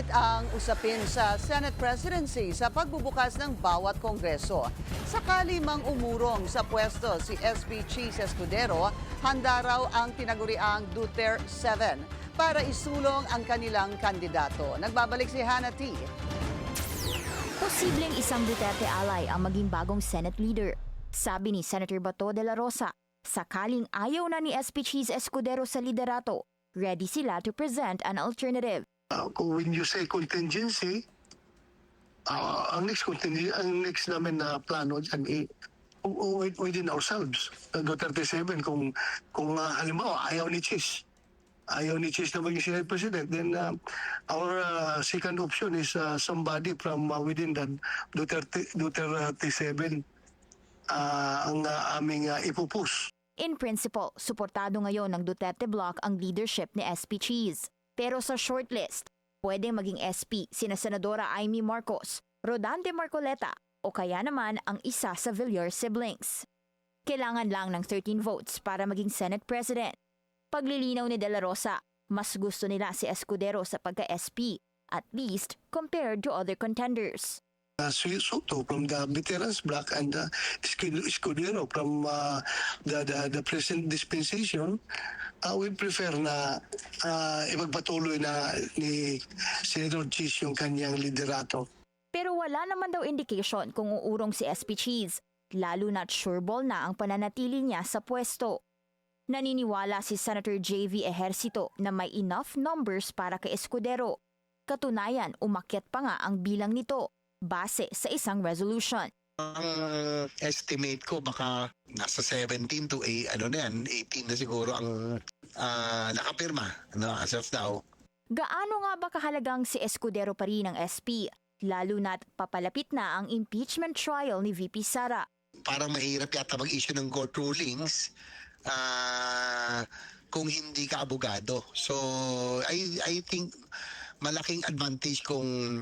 Mainit ang usapin sa Senate presidency sa pagbubukas ng bawat kongreso. Sakali mang umurong sa pwesto si SP Cheese Escudero, handa raw ang tinaguriang Duterte 7 para isulong ang kanilang kandidato. Nagbabalik si Hannah T. Posibleng isang Duterte ally ang maging bagong Senate leader. Sabi ni Senator Bato de la Rosa, sakaling ayaw na ni SP Cheese Escudero sa liderato, ready sila to present an alternative. When you say contingency, ang next namin na plano dyan, within ourselves, Duterte 7, kung halimbawa ayaw ni Cheese na maging Senate President, then our second option is somebody from within that Duterte 7 ang aming ipupus. In principle, suportado ngayon ng Duterte Bloc ang leadership ni SP Cheese. Pero sa shortlist, pwedeng maging SP sina Senadora Amy Marcos, Rodante Marcoleta o kaya naman ang isa sa Villar siblings. Kailangan lang ng 13 votes para maging Senate President. Paglilinaw ni De La Rosa, mas gusto nila si Escudero sa pagka-SP, at least compared to other contenders. Soto from the Veterans Bloc and Escudero from the present dispensation, we prefer na ipagpatuloy na ni Senator Cheese yung kanyang liderato. Pero wala naman daw indication kung uurong si SP Cheese, lalo na't sureball na ang pananatili niya sa pwesto. Naniniwala si Senator J.V. Ejercito na may enough numbers para kay Escudero. Katunayan, umakyat pa nga ang bilang nito base sa isang resolution. Ang estimate ko baka nasa 17 to 18 na siguro ang nakapirma as of now. Gaano nga ba kahalagang si Escudero pa rin ng SP, lalo na't papalapit na ang impeachment trial ni VP Sara? Parang mahirap yata mag-issue ng court rulings kung hindi ka abogado. So I think malaking advantage kung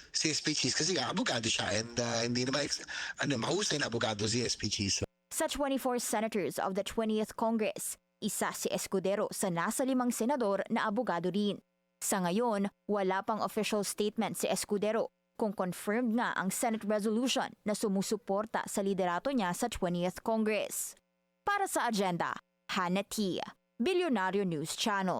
si SP Cheese kasi abogado siya and hindi naman mahusay na abogado si SP Cheese. Sa 24 senators of the 20th Congress, isa si Escudero sa nasa 5 senador na abogado rin. Sa ngayon, wala pang official statement si Escudero kung confirmed nga ang Senate resolution na sumusuporta sa liderato niya sa 20th Congress. Para sa agenda, Hannah T. Bilyonaryo News Channel.